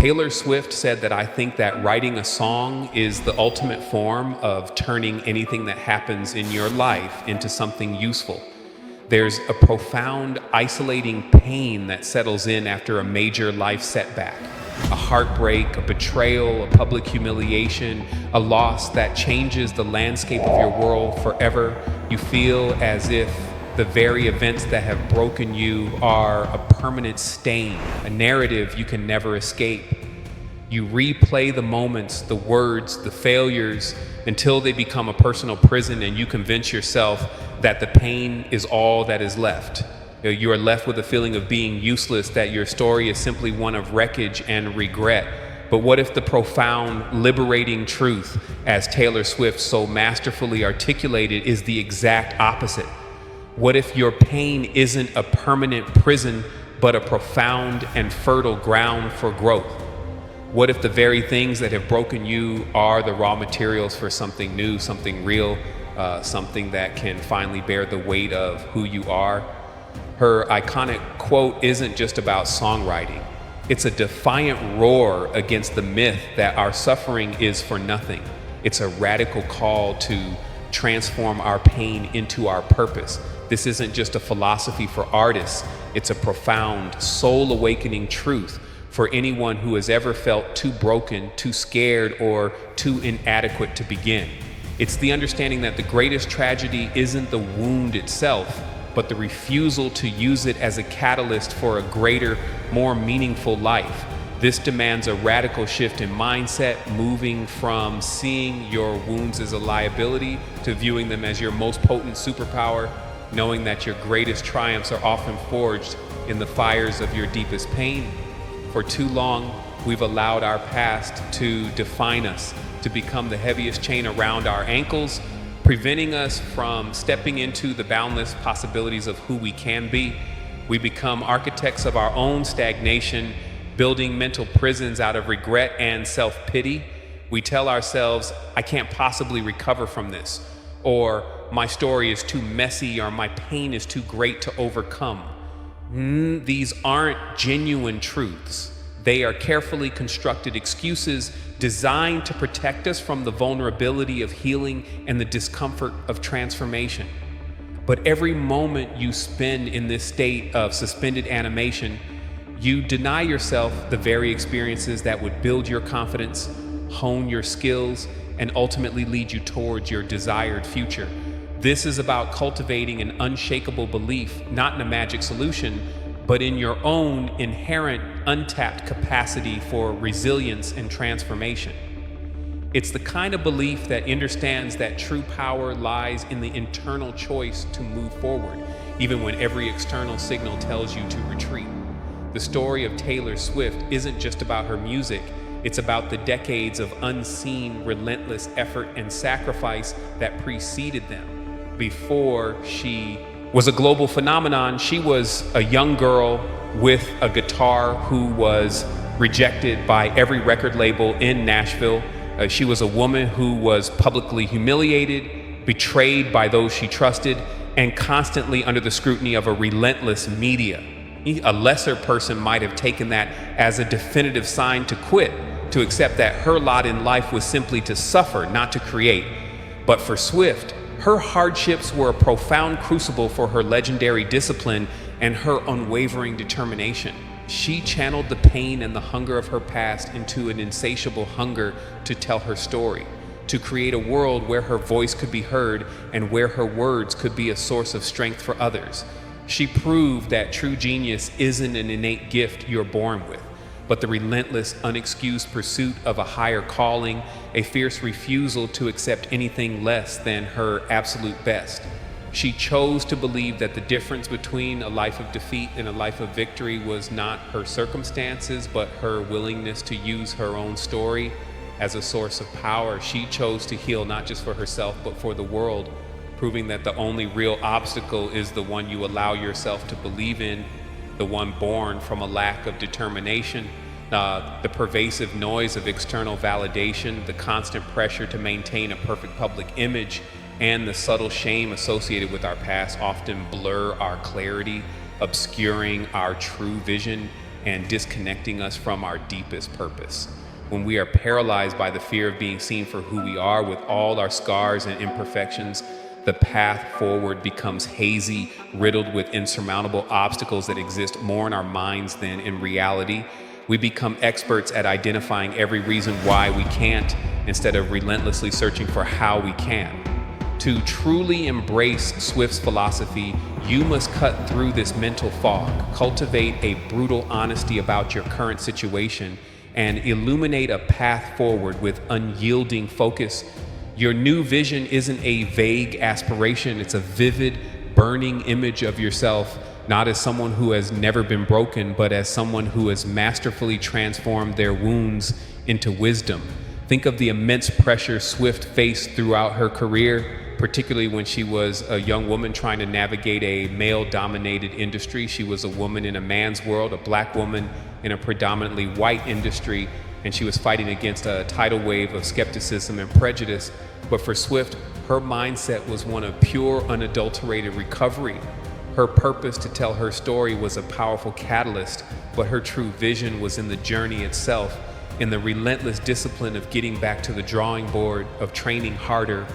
Taylor Swift said that I think that writing a song is the ultimate form of turning anything that happens in your life into something useful. There's a profound, isolating pain that settles in after a major life setback. A heartbreak, a betrayal, a public humiliation, a loss that changes the landscape of your world forever. You feel as if the very events that have broken you are a permanent stain, a narrative you can never escape. You replay the moments, the words, the failures, until they become a personal prison and you convince yourself that the pain is all that is left. You are left with a feeling of being useless, that your story is simply one of wreckage and regret. But what if the profound, liberating truth, as Taylor Swift so masterfully articulated, is the exact opposite? What if your pain isn't a permanent prison, but a profound and fertile ground for growth? What if the very things that have broken you are the raw materials for something new, something real, something that can finally bear the weight of who you are? Her iconic quote isn't just about songwriting. It's a defiant roar against the myth that our suffering is for nothing. It's a radical call to transform our pain into our purpose. This isn't just a philosophy for artists. It's a profound, soul-awakening truth for anyone who has ever felt too broken, too scared, or too inadequate to begin. It's the understanding that the greatest tragedy isn't the wound itself, but the refusal to use it as a catalyst for a greater, more meaningful life. This demands a radical shift in mindset, moving from seeing your wounds as a liability to viewing them as your most potent superpower, knowing that your greatest triumphs are often forged in the fires of your deepest pain. For too long, we've allowed our past to define us, to become the heaviest chain around our ankles, preventing us from stepping into the boundless possibilities of who we can be. We become architects of our own stagnation, building mental prisons out of regret and self-pity. We tell ourselves, I can't possibly recover from this, or my story is too messy, or my pain is too great to overcome. These aren't genuine truths. They are carefully constructed excuses designed to protect us from the vulnerability of healing and the discomfort of transformation. But every moment you spend in this state of suspended animation, you deny yourself the very experiences that would build your confidence, hone your skills, and ultimately lead you towards your desired future. This is about cultivating an unshakable belief, not in a magic solution, but in your own inherent untapped capacity for resilience and transformation. It's the kind of belief that understands that true power lies in the internal choice to move forward, even when every external signal tells you to retreat. The story of Taylor Swift isn't just about her music, it's about the decades of unseen, relentless effort and sacrifice that preceded them. Before she was a global phenomenon, she was a young girl with a guitar who was rejected by every record label in Nashville. She was a woman who was publicly humiliated, betrayed by those she trusted, and constantly under the scrutiny of a relentless media. A lesser person might have taken that as a definitive sign to quit, to accept that her lot in life was simply to suffer, not to create. But for Swift, her hardships were a profound crucible for her legendary discipline and her unwavering determination. She channeled the pain and the hunger of her past into an insatiable hunger to tell her story, to create a world where her voice could be heard and where her words could be a source of strength for others. She proved that true genius isn't an innate gift you're born with, but the relentless, unexcused pursuit of a higher calling, a fierce refusal to accept anything less than her absolute best. She chose to believe that the difference between a life of defeat and a life of victory was not her circumstances, but her willingness to use her own story as a source of power. She chose to heal not just for herself, but for the world, proving that the only real obstacle is the one you allow yourself to believe in, the one born from a lack of determination. The pervasive noise of external validation, the constant pressure to maintain a perfect public image, and the subtle shame associated with our past often blur our clarity, obscuring our true vision and disconnecting us from our deepest purpose. When we are paralyzed by the fear of being seen for who we are with all our scars and imperfections, the path forward becomes hazy, riddled with insurmountable obstacles that exist more in our minds than in reality. We become experts at identifying every reason why we can't, instead of relentlessly searching for how we can. To truly embrace Swift's philosophy, you must cut through this mental fog, cultivate a brutal honesty about your current situation, and illuminate a path forward with unyielding focus. Your new vision isn't a vague aspiration, it's a vivid, burning image of yourself, not as someone who has never been broken, but as someone who has masterfully transformed their wounds into wisdom. Think of the immense pressure Swift faced throughout her career, particularly when she was a young woman trying to navigate a male-dominated industry. She was a woman in a man's world, a black woman in a predominantly white industry, and she was fighting against a tidal wave of skepticism and prejudice. But for Swift, her mindset was one of pure, unadulterated recovery. Her purpose to tell her story was a powerful catalyst, but her true vision was in the journey itself, in the relentless discipline of getting back to the drawing board, of training harder,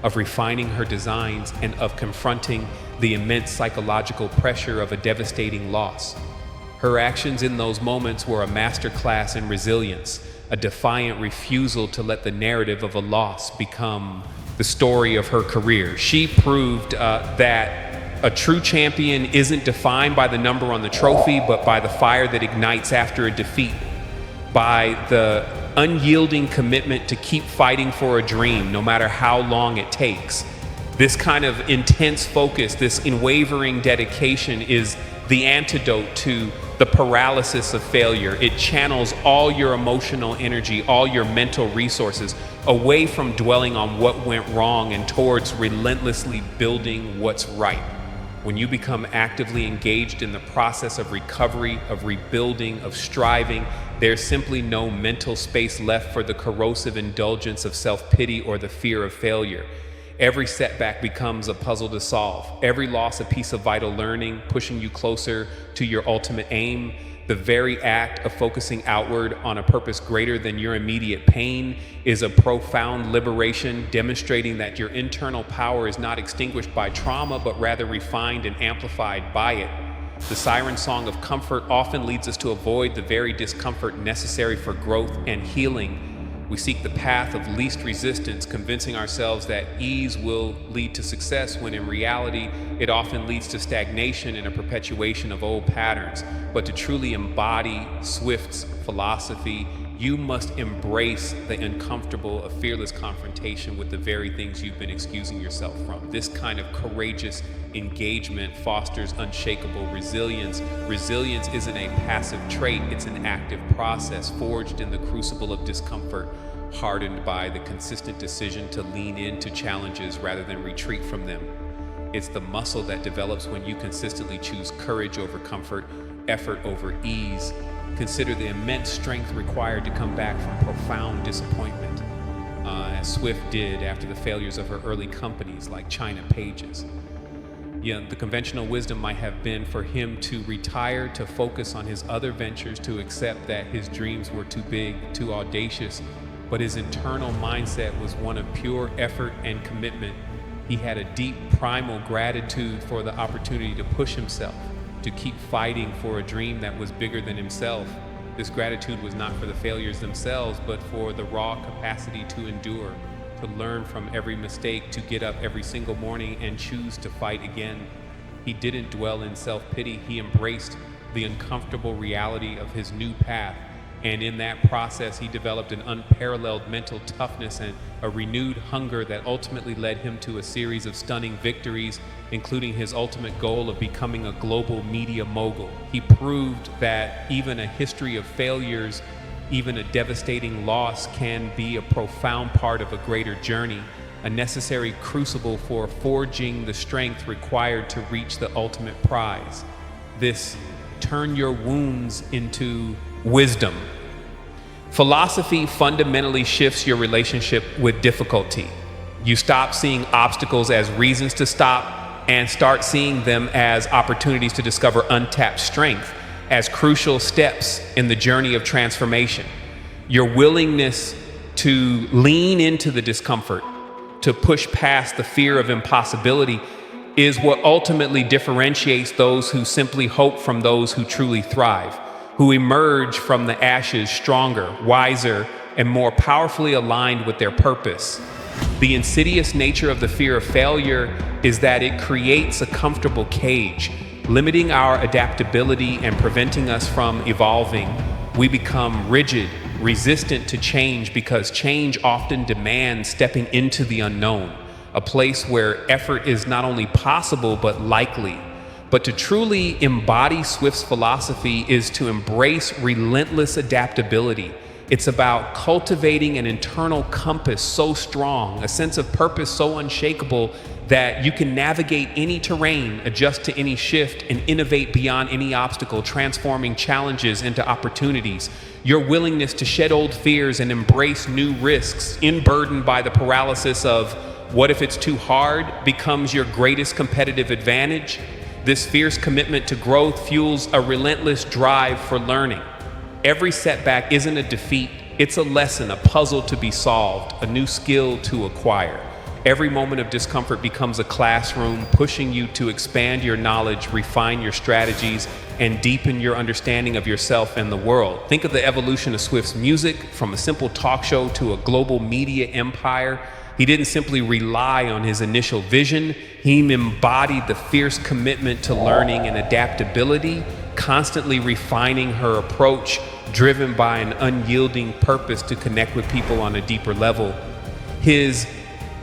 of refining her designs, and of confronting the immense psychological pressure of a devastating loss. Her actions in those moments were a masterclass in resilience, a defiant refusal to let the narrative of a loss become the story of her career. She proved that a true champion isn't defined by the number on the trophy, but by the fire that ignites after a defeat, by the unyielding commitment to keep fighting for a dream, no matter how long it takes. This kind of intense focus, this unwavering dedication is the antidote to the paralysis of failure. It channels all your emotional energy, all your mental resources away from dwelling on what went wrong and towards relentlessly building what's right. When you become actively engaged in the process of recovery, of rebuilding, of striving, there's simply no mental space left for the corrosive indulgence of self-pity or the fear of failure. Every setback becomes a puzzle to solve. Every loss a piece of vital learning, pushing you closer to your ultimate aim. The very act of focusing outward on a purpose greater than your immediate pain is a profound liberation, demonstrating that your internal power is not extinguished by trauma, but rather refined and amplified by it. The siren song of comfort often leads us to avoid the very discomfort necessary for growth and healing. We seek the path of least resistance, convincing ourselves that ease will lead to success, when in reality, it often leads to stagnation and a perpetuation of old patterns. But to truly embody Swift's philosophy, you must embrace the uncomfortable, a fearless confrontation with the very things you've been excusing yourself from. This kind of courageous engagement fosters unshakable resilience. Resilience isn't a passive trait, it's an active process forged in the crucible of discomfort, hardened by the consistent decision to lean into challenges rather than retreat from them. It's the muscle that develops when you consistently choose courage over comfort, effort over ease. Consider the immense strength required to come back from profound disappointment, as Swift did after the failures of her early companies like China Pages. The conventional wisdom might have been for him to retire, to focus on his other ventures, to accept that his dreams were too big, too audacious, but his internal mindset was one of pure effort and commitment. He had a deep primal gratitude for the opportunity to push himself, to keep fighting for a dream that was bigger than himself. This gratitude was not for the failures themselves, but for the raw capacity to endure, to learn from every mistake, to get up every single morning and choose to fight again. He didn't dwell in self-pity. He embraced the uncomfortable reality of his new path. And in that process, he developed an unparalleled mental toughness and a renewed hunger that ultimately led him to a series of stunning victories, including his ultimate goal of becoming a global media mogul. He proved that even a history of failures, even a devastating loss, can be a profound part of a greater journey, a necessary crucible for forging the strength required to reach the ultimate prize. This turn your wounds into wisdom. Philosophy fundamentally shifts your relationship with difficulty. You stop seeing obstacles as reasons to stop and start seeing them as opportunities to discover untapped strength. as crucial steps in the journey of transformation. Your willingness to lean into the discomfort, to push past the fear of impossibility, is what ultimately differentiates those who simply hope from those who truly thrive, who emerge from the ashes stronger, wiser, and more powerfully aligned with their purpose. The insidious nature of the fear of failure is that it creates a comfortable cage, limiting our adaptability and preventing us from evolving. We become rigid, resistant to change because change often demands stepping into the unknown, a place where effort is not only possible but likely. But to truly embody Swift's philosophy is to embrace relentless adaptability. It's about cultivating an internal compass so strong, a sense of purpose so unshakable that you can navigate any terrain, adjust to any shift, and innovate beyond any obstacle, transforming challenges into opportunities. Your willingness to shed old fears and embrace new risks, unburdened by the paralysis of what if it's too hard, becomes your greatest competitive advantage. This fierce commitment to growth fuels a relentless drive for learning. Every setback isn't a defeat, it's a lesson, a puzzle to be solved, a new skill to acquire. Every moment of discomfort becomes a classroom, pushing you to expand your knowledge, refine your strategies, and deepen your understanding of yourself and the world. Think of the evolution of Swift's music, from a simple talk show to a global media empire. He didn't simply rely on his initial vision, he embodied the fierce commitment to learning and adaptability, constantly refining her approach, driven by an unyielding purpose to connect with people on a deeper level. His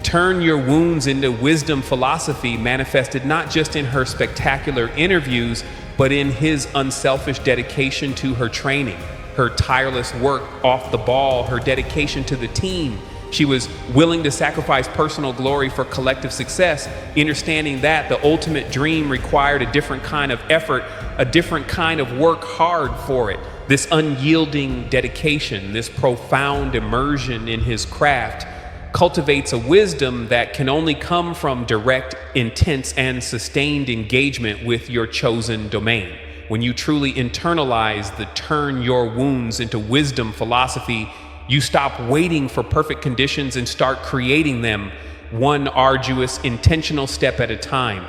turn your wounds into wisdom philosophy manifested not just in her spectacular interviews, but in his unselfish dedication to her training, her tireless work off the ball, her dedication to the team. She was willing to sacrifice personal glory for collective success, understanding that the ultimate dream required a different kind of effort, a different kind of work hard for it. This unyielding dedication, this profound immersion in his craft, cultivates a wisdom that can only come from direct, intense, and sustained engagement with your chosen domain. When you truly internalize the turn your wounds into wisdom philosophy, you stop waiting for perfect conditions and start creating them, one arduous, intentional step at a time.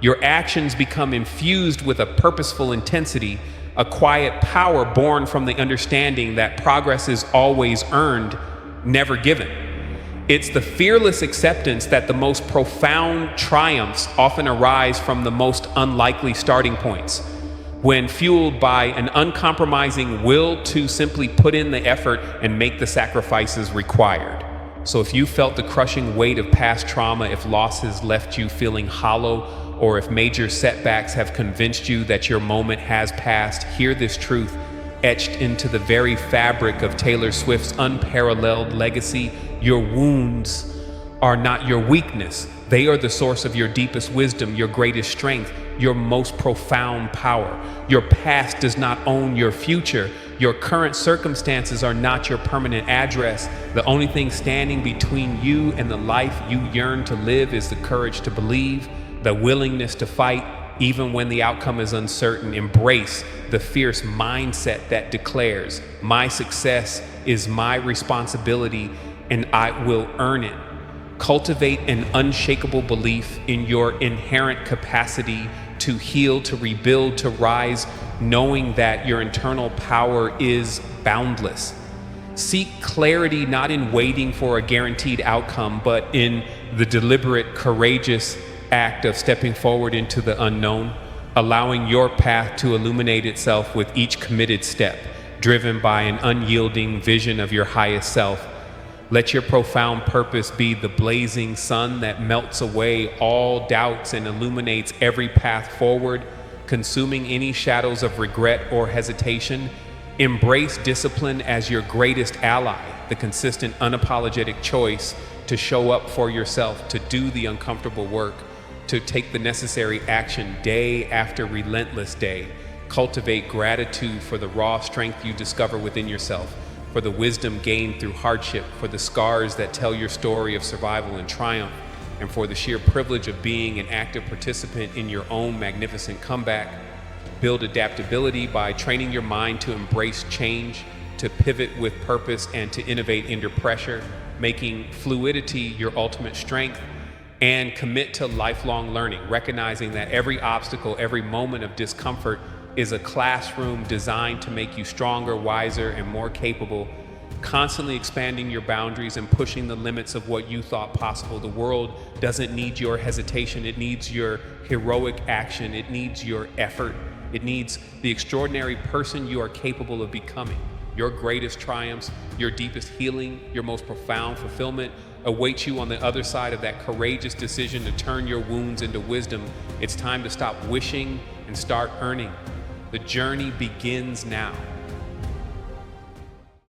Your actions become infused with a purposeful intensity, a quiet power born from the understanding that progress is always earned, never given. It's the fearless acceptance that the most profound triumphs often arise from the most unlikely starting points. When fueled by an uncompromising will to simply put in the effort and make the sacrifices required. So if you felt the crushing weight of past trauma, if loss has left you feeling hollow, or if major setbacks have convinced you that your moment has passed, hear this truth etched into the very fabric of Taylor Swift's unparalleled legacy. Your wounds are not your weakness. They are the source of your deepest wisdom, your greatest strength, your most profound power. Your past does not own your future. Your current circumstances are not your permanent address. The only thing standing between you and the life you yearn to live is the courage to believe, the willingness to fight, even when the outcome is uncertain. Embrace the fierce mindset that declares, my success is my responsibility and I will earn it. Cultivate an unshakable belief in your inherent capacity to heal, to rebuild, to rise, knowing that your internal power is boundless. Seek clarity not in waiting for a guaranteed outcome, but in the deliberate, courageous act of stepping forward into the unknown, allowing your path to illuminate itself with each committed step, driven by an unyielding vision of your highest self. Let your profound purpose be the blazing sun that melts away all doubts and illuminates every path forward, consuming any shadows of regret or hesitation. Embrace discipline as your greatest ally, the consistent, unapologetic choice to show up for yourself, to do the uncomfortable work, to take the necessary action day after relentless day. Cultivate gratitude for the raw strength you discover within yourself, for the wisdom gained through hardship, for the scars that tell your story of survival and triumph, and for the sheer privilege of being an active participant in your own magnificent comeback. Build adaptability by training your mind to embrace change, to pivot with purpose, and to innovate under pressure, making fluidity your ultimate strength. And commit to lifelong learning, recognizing that every obstacle, every moment of discomfort is a classroom designed to make you stronger, wiser, and more capable. Constantly expanding your boundaries and pushing the limits of what you thought possible. The world doesn't need your hesitation. It needs your heroic action. It needs your effort. It needs the extraordinary person you are capable of becoming. Your greatest triumphs, your deepest healing, your most profound fulfillment awaits you on the other side of that courageous decision to turn your wounds into wisdom. It's time to stop wishing and start earning. The journey begins now.